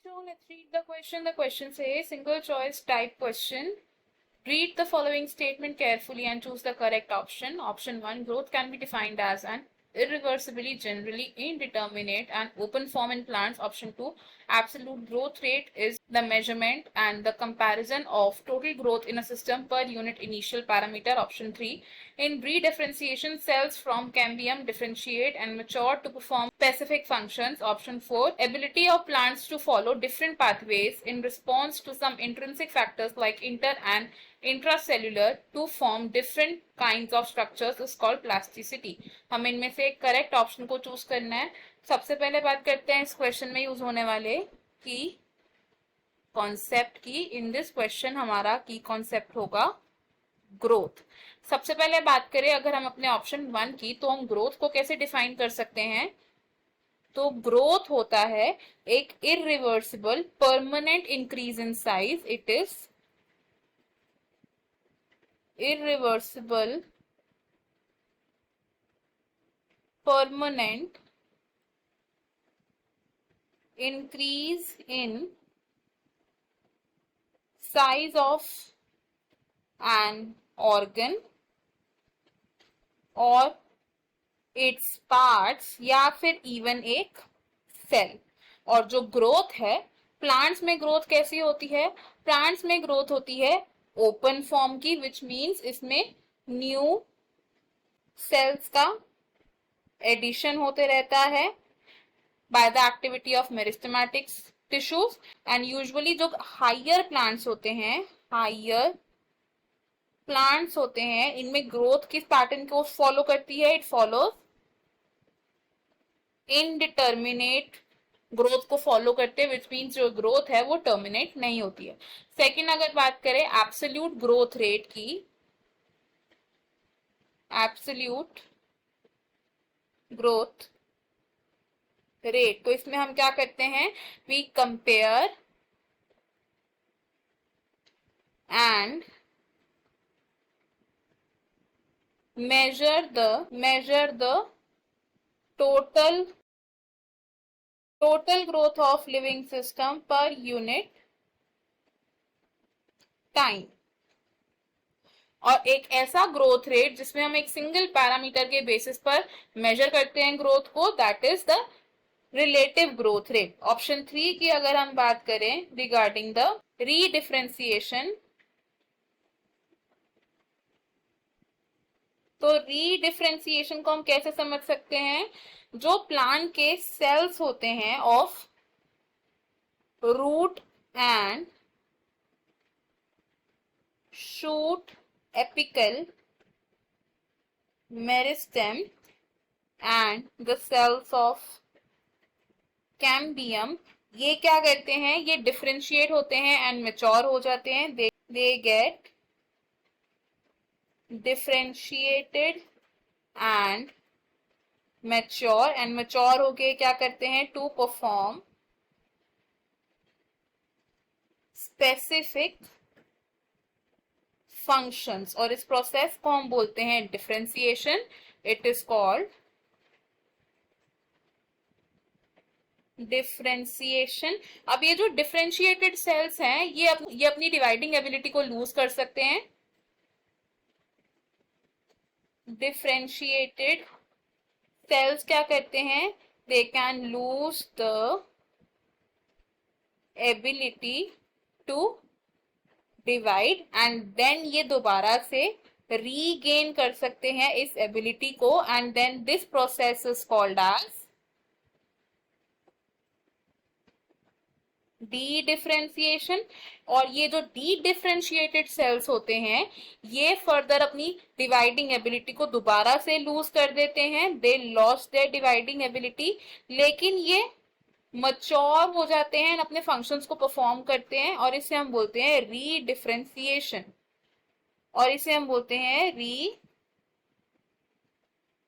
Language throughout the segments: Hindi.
So let's read the question. The question says single choice type question. Read the following statement carefully and choose the correct option. Option 1, growth can be defined as an irreversibly, generally indeterminate and open form in plants. Option 2, absolute growth rate is the measurement and the comparison of total growth in a system per unit initial parameter. Option 3, in breed differentiation, cells from cambium differentiate and mature to perform specific functions. Option 4, ability of plants to follow different pathways in response to some intrinsic factors like inter and intracellular to form different kinds of structures is called plasticity. हमें इनमें से एक करेक्ट ऑप्शन को चूज करना है. सबसे पहले बात करते हैं इस क्वेश्चन में यूज होने वाले की कॉन्सेप्ट की. इन दिस क्वेश्चन हमारा की कॉन्सेप्ट होगा ग्रोथ. सबसे पहले बात करें अगर हम अपने ऑप्शन 1 की, तो हम ग्रोथ को कैसे डिफाइन कर सकते हैं. तो ग्रोथ होता है एक irreversible permanent increase in size. It is irreversible permanent increase in size of an organ or its parts या फिर इवन एक सेल. और जो ग्रोथ है प्लांट्स में, ग्रोथ कैसी होती है. प्लांट्स में ग्रोथ होती है ओपन फॉर्म की, विच मीन्स इसमें न्यू सेल्स का एडिशन होते रहता है by the activity of meristematic tissues. And usually जो हायर प्लांट्स होते हैं, इनमें ग्रोथ किस पैटर्न को फॉलो करती है. इट फॉलोज इनडिटर्मिनेट ग्रोथ को फॉलो करते हैं, विच मीन्स जो ग्रोथ है वो टर्मिनेट नहीं होती है. सेकेंड अगर बात करें एब्सोल्यूट ग्रोथ रेट की, एब्सोल्यूट ग्रोथ रेट, तो इसमें हम क्या करते हैं, we compare and measure the total growth of living system per unit time. और एक ऐसा ग्रोथ रेट जिसमें हम एक सिंगल पैरामीटर के बेसिस पर मेजर करते हैं ग्रोथ को, that is the relative growth rate. Option 3 की अगर हम बात करें रिगार्डिंग द रीडिफरेंशिएशन, तो रीडिफरेंशिएशन को हम कैसे समझ सकते हैं. जो प्लांट के सेल्स होते हैं of root and shoot apical meristem and the cells of cambium, ये क्या करते हैं, ये डिफरेंशिएट होते हैं एंड मैच्योर हो जाते हैं. They get differentiated and mature, and mature होके क्या करते हैं, टू परफॉर्म स्पेसिफिक फंक्शंस. और इस प्रोसेस को हम बोलते हैं differentiation. It is called differentiation. अब ये जो डिफरेंशिएटेड सेल्स हैं ये अपनी डिवाइडिंग एबिलिटी को लूज कर सकते हैं. डिफरेंशिएटेड सेल्स क्या करते हैं, they can lose the ability to divide and then ये दोबारा से रीगेन कर सकते हैं इस एबिलिटी को, and then this process is called as dedifferentiation. और ये जो डी डिफरेंशिएटेड सेल्स होते हैं ये फर्दर अपनी डिवाइडिंग एबिलिटी को दोबारा से लूज कर देते हैं. They lost their dividing ability, लेकिन ये मच्योर हो जाते हैं, अपने फंक्शंस को परफॉर्म करते हैं, और इसे हम बोलते हैं री डिफरेंशिएशन. और इसे हम बोलते हैं री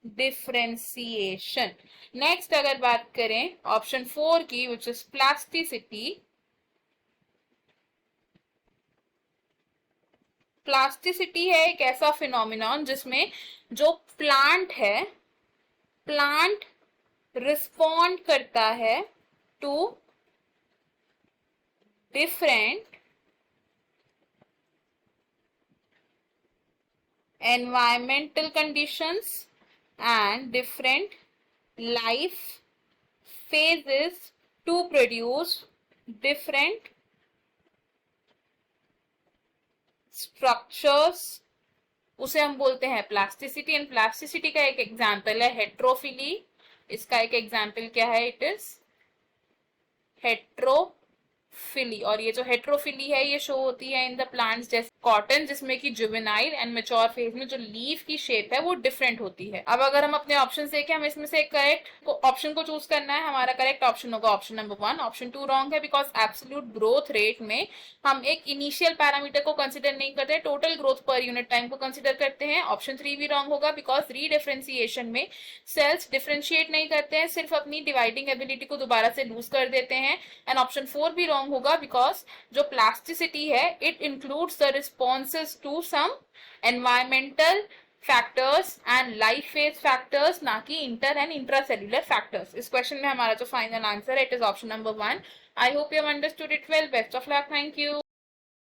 डिफरेंशिएशन. नेक्स्ट अगर बात करें ऑप्शन 4 की, विच इज प्लास्टिसिटी. प्लास्टिसिटी है एक ऐसा फिनोमिनॉन जिसमें जो प्लांट है, प्लांट रिस्पॉन्ड करता है to different environmental conditions and different life phases to produce different structures, उसे हम बोलते हैं प्लास्टिसिटी। एंड प्लास्टिसिटी का एक एग्जाम्पल है हेट्रोफिली। इसका एक एग्जाम्पल क्या है? It is heterophylly. और ये जो हेट्रोफिली है ये शो होती है इन द प्लांट्स जैसे कॉटन, जिसमें कि जुवेनाइल एंड मैच्योर फेज में जो लीफ की शेप है वो डिफरेंट होती है। अब अगर हम अपने ऑप्शन देखें, हमें इसमें से एक करेक्ट ऑप्शन को चूज करना है। हमारा करेक्ट ऑप्शन होगा ऑप्शन नंबर 1। ऑप्शन 2 रॉन्ग है, बिकॉज एब्सोल्यूट ग्रोथ रेट में हम एक इनिशियल पैरामीटर को कंसिडर नहीं करते, total growth per unit time को कंसिडर करते हैं। ऑप्शन 3 भी रॉन्ग होगा, बिकॉज रीडिफरेंशिएशन में सेल्स डिफरेंशिएट नहीं करते हैं, सिर्फ अपनी डिवाइडिंग एबिलिटी को दोबारा से लूज कर देते हैं। एंड ऑप्शन 4 भी रॉन्ग होगा, बिकॉज जो प्लास्टिसिटी है it includes the responses to some environmental factors and life phase factors, ना कि इंटर एंड इंट्रासेल्युलर फैक्टर्स। इस क्वेश्चन में हमारा जो फाइनल आंसर है it is option number 1। I hope you have understood it well. Best of luck. Thank you.